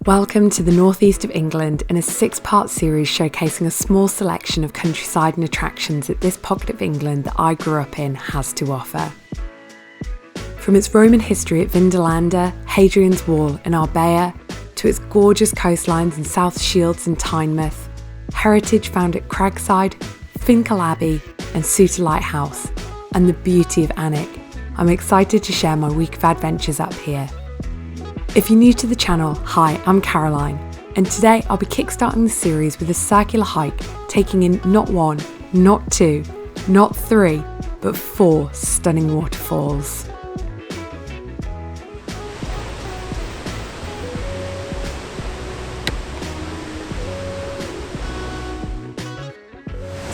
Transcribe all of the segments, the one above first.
Welcome to the northeast of England in a 6-part series showcasing a small selection of countryside and attractions that this pocket of England that I grew up in has to offer. From its Roman history at Vindolanda, Hadrian's Wall and Arbea, to its gorgeous coastlines in South Shields and Tynemouth, heritage found at Cragside, Finkel Abbey and Suter Lighthouse, and the beauty of Alnwick, I'm excited to share my week of adventures up here. If you're new to the channel, hi, I'm Caroline, and today I'll be kickstarting the series with a circular hike taking in not 1, not 2, not 3, but 4 stunning waterfalls.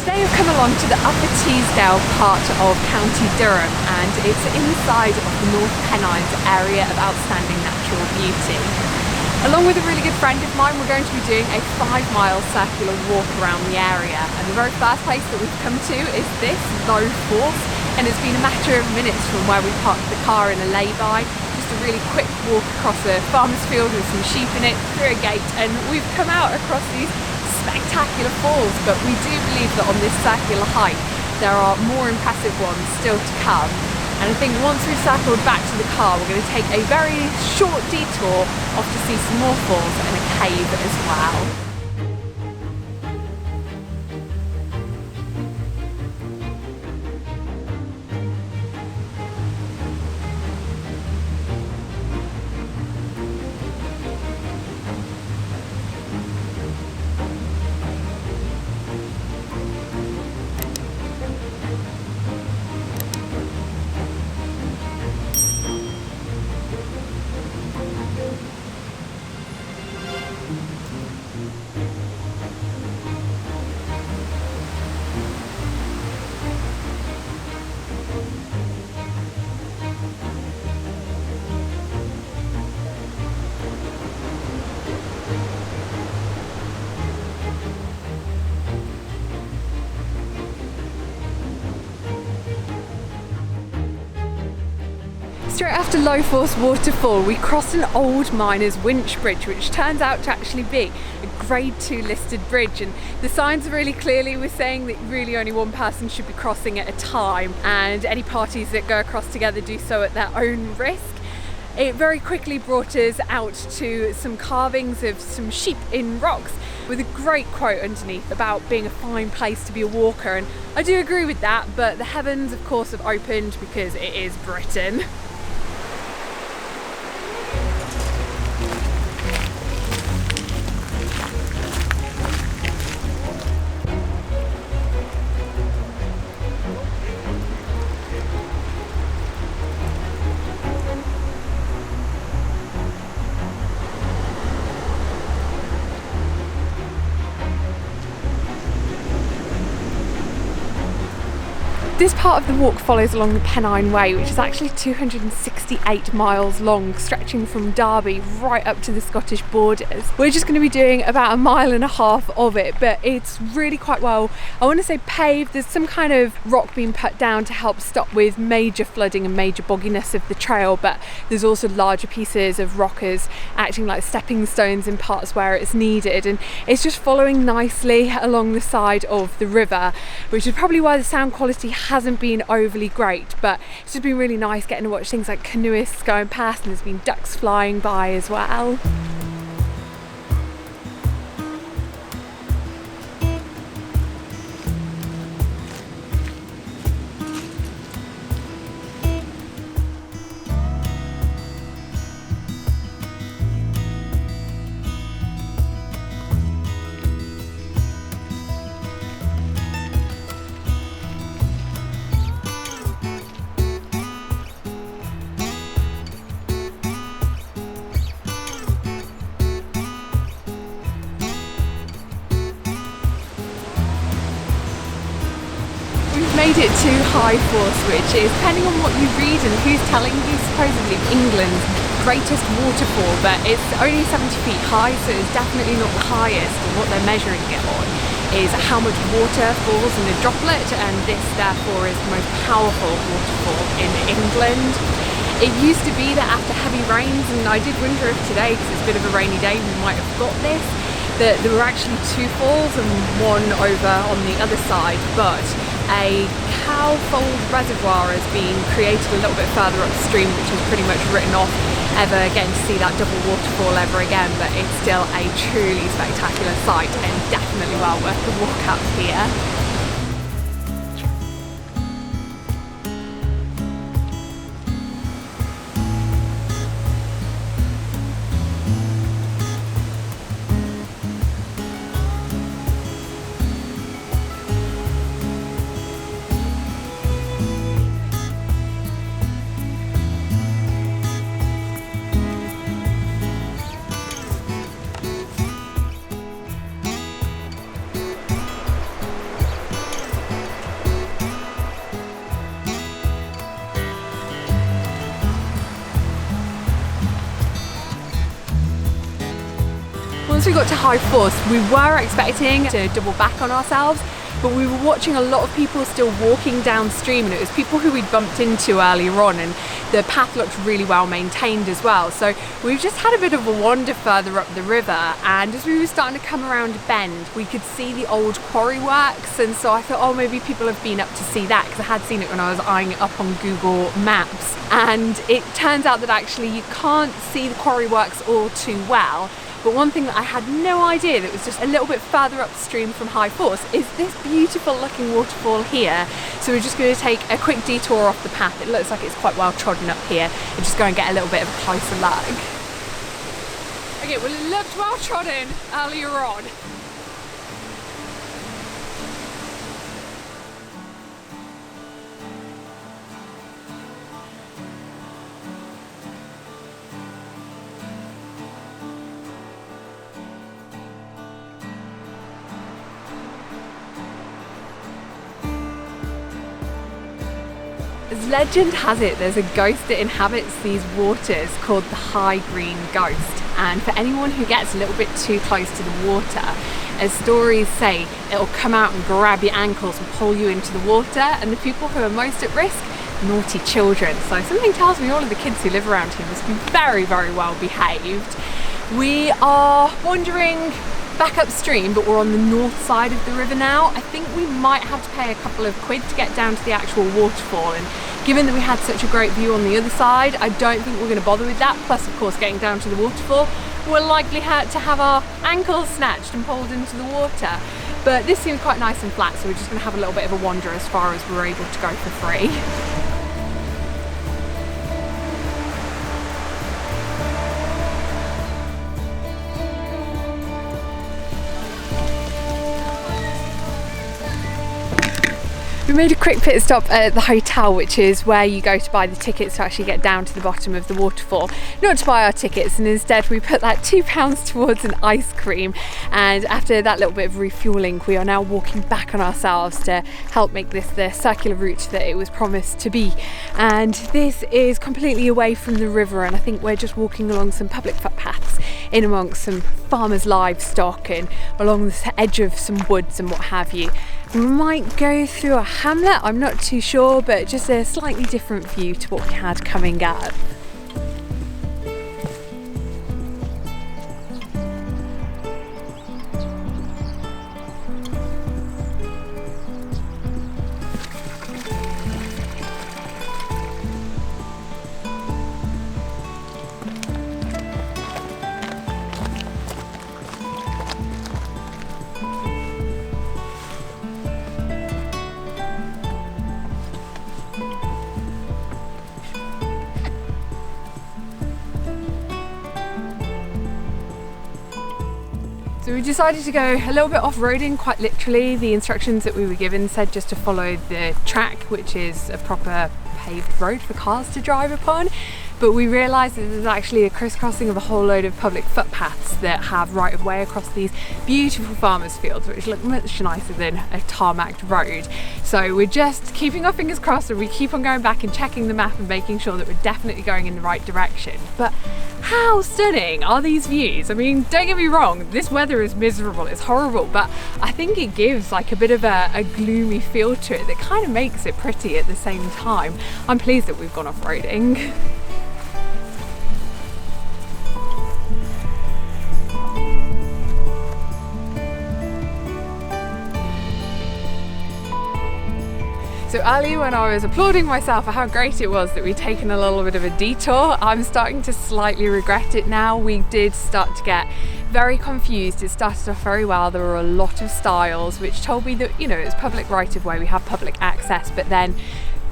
Today we've come along to the Upper Teesdale part of County Durham, and it's inside of the North Pennines area of outstanding natural beauty. Along with a really good friend of mine, we're going to be doing a 5-mile circular walk around the area, and the very first place that we've come to is this Low Force, and it's been a matter of minutes from where we parked the car in a lay-by. Just a really quick walk across a farmer's field with some sheep in it, through a gate, and we've come out across these spectacular falls. But we do believe that on this circular hike there are more impressive ones still to come, and I think once we've circled back to the car we're going to take a very short detour off to see some more falls and a cave as well. Straight after Low Force Waterfall, we crossed an old miner's winch bridge, which turns out to actually be a Grade 2 listed bridge, and the signs really clearly were saying that really only one person should be crossing at a time, and any parties that go across together do so at their own risk. It very quickly brought us out to some carvings of some sheep in rocks with a great quote underneath about being a fine place to be a walker, and I do agree with that, but the heavens of course have opened because it is Britain. This part of the walk follows along the Pennine Way, which is actually 268 miles long, stretching from Derby right up to the Scottish borders. We're just going to be doing about 1.5 miles of it, but it's really quite well, I want to say paved. There's some kind of rock being put down to help stop with major flooding and major bogginess of the trail, but there's also larger pieces of rockers acting like stepping stones in parts where it's needed, and it's just following nicely along the side of the river, which is probably why the sound quality hasn't been overly great, but it's just been really nice getting to watch things like canoeists going past, and there's been ducks flying by as well. Made it to High Force, which is, depending on what you read and who's telling you, supposedly England's greatest waterfall, but it's only 70 feet high, so it's definitely not the highest. And what they're measuring it on is how much water falls in a droplet, and this therefore is the most powerful waterfall in England. It used to be that after heavy rains, and I did wonder if today, because it's a bit of a rainy day, we might have got this, that there were actually 2 falls and one over on the other side, but a cowfold reservoir has been created a little bit further upstream, which is pretty much written off ever getting to see that double waterfall ever again, but it's still a truly spectacular sight and definitely well worth the walk up here. Once we got to High Force, we were expecting to double back on ourselves, but we were watching a lot of people still walking downstream, and it was people who we'd bumped into earlier on, and the path looked really well maintained as well. So we've just had a bit of a wander further up the river, and as we were starting to come around a bend, we could see the old quarry works, and so I thought, oh, maybe people have been up to see that, because I had seen it when I was eyeing it up on Google Maps. And it turns out that actually you can't see the quarry works all too well. But one thing that I had no idea that was just a little bit further upstream from High Force is this beautiful looking waterfall here. So we're just going to take a quick detour off the path. It looks like it's quite well trodden up here, and just go and get a little bit of a closer look. Okay, well, it looked well trodden earlier on. As legend has it, there's a ghost that inhabits these waters called the High Green Ghost, and for anyone who gets a little bit too close to the water, as stories say, it'll come out and grab your ankles and pull you into the water, and the people who are most at risk, naughty children. So something tells me all of the kids who live around here must be very, very well behaved. We are wandering back upstream, but we're on the north side of the river now. I think we might have to pay a couple of quid to get down to the actual waterfall, and given that we had such a great view on the other side, I don't think we're going to bother with that. Plus, of course, getting down to the waterfall, we're likely to have our ankles snatched and pulled into the water. But this seems quite nice and flat, so we're just going to have a little bit of a wander as far as we're able to go for free. We made a quick pit stop at the hotel, which is where you go to buy the tickets to actually get down to the bottom of the waterfall. Not to buy our tickets, and instead we put that £2 towards an ice cream. And after that little bit of refueling, we are now walking back on ourselves to help make this the circular route that it was promised to be. And this is completely away from the river, and I think we're just walking along some public footpaths in amongst some farmers' livestock and along the edge of some woods and what have you. We might go through a hamlet, I'm not too sure, but just a slightly different view to what we had coming up. So we decided to go a little bit off-roading, quite literally. The instructions that we were given said just to follow the track, which is a proper paved road for cars to drive upon. But we realised that there's actually a crisscrossing of a whole load of public footpaths that have right of way across these beautiful farmers' fields, which look much nicer than a tarmacked road. So we're just keeping our fingers crossed, and we keep on going back and checking the map and making sure that we're definitely going in the right direction. But how stunning are these views? I mean, don't get me wrong, this weather is miserable, it's horrible, but I think it gives like a bit of a gloomy feel to it that kind of makes it pretty at the same time. I'm pleased that we've gone off-roading. So earlier when I was applauding myself for how great it was that we'd taken a little bit of a detour, I'm starting to slightly regret it now. We did start to get very confused. It started off very well. There were a lot of stiles which told me that, you know, it's public right of way, we have public access, but then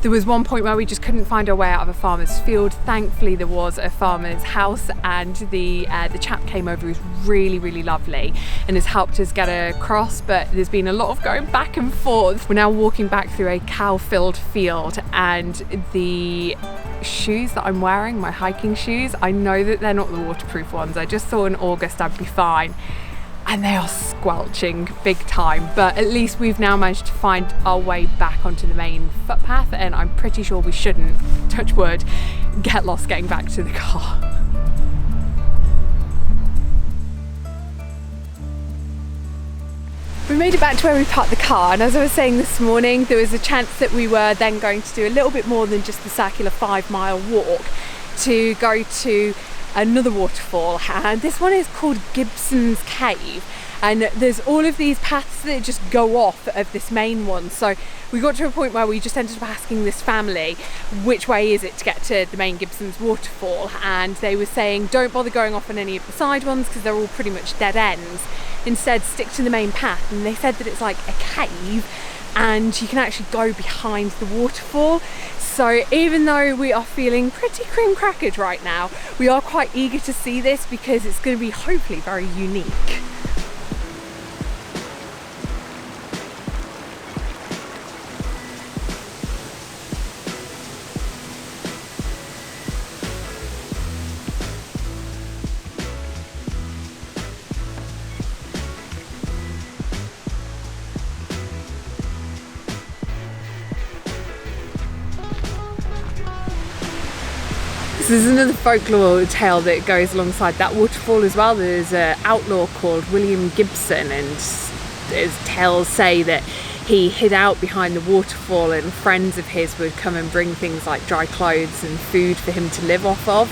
there was one point where we just couldn't find our way out of a farmer's field. Thankfully there was a farmer's house, and the chap came over who's really, really lovely and has helped us get across, but there's been a lot of going back and forth. We're now walking back through a cow-filled field, and the shoes that I'm wearing, my hiking shoes, I know that they're not the waterproof ones. I just thought in August I'd be fine. And they are squelching big time, but at least we've now managed to find our way back onto the main footpath, and I'm pretty sure we shouldn't, touch wood, get lost getting back to the car. We made it back to where we parked the car, and as I was saying this morning, there was a chance that we were then going to do a little bit more than just the circular 5-mile walk to go to another waterfall, and this one is called Gibson's Cave, and there's all of these paths that just go off of this main one. So we got to a point where we just ended up asking this family which way is it to get to the main Gibson's waterfall, and they were saying don't bother going off on any of the side ones because they're all pretty much dead ends, instead stick to the main path. And they said that it's like a cave and you can actually go behind the waterfall. So even though we are feeling pretty cream crackered right now, we are quite eager to see this because it's going to be hopefully very unique. So there's another folklore tale that goes alongside that waterfall as well. There's an outlaw called William Gibson, and as tales say that he hid out behind the waterfall and friends of his would come and bring things like dry clothes and food for him to live off of.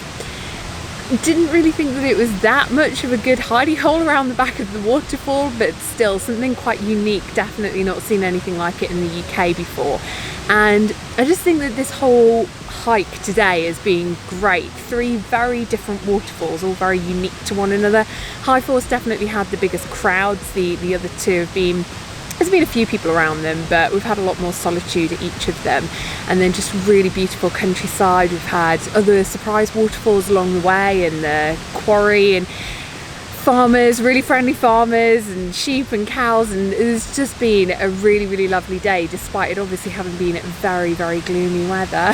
Didn't really think that it was that much of a good hidey hole around the back of the waterfall, but still something quite unique. Definitely not seen anything like it in the UK before. And I just think that this whole hike today has been great. 3 very different waterfalls, all very unique to one another. High Force definitely had the biggest crowds. The other two have been, there's been a few people around them, but we've had a lot more solitude at each of them. And then just really beautiful countryside. We've had other surprise waterfalls along the way, and the quarry, and farmers, really friendly farmers, and sheep and cows, and it's just been a really, really lovely day, despite it obviously having been very, very gloomy weather.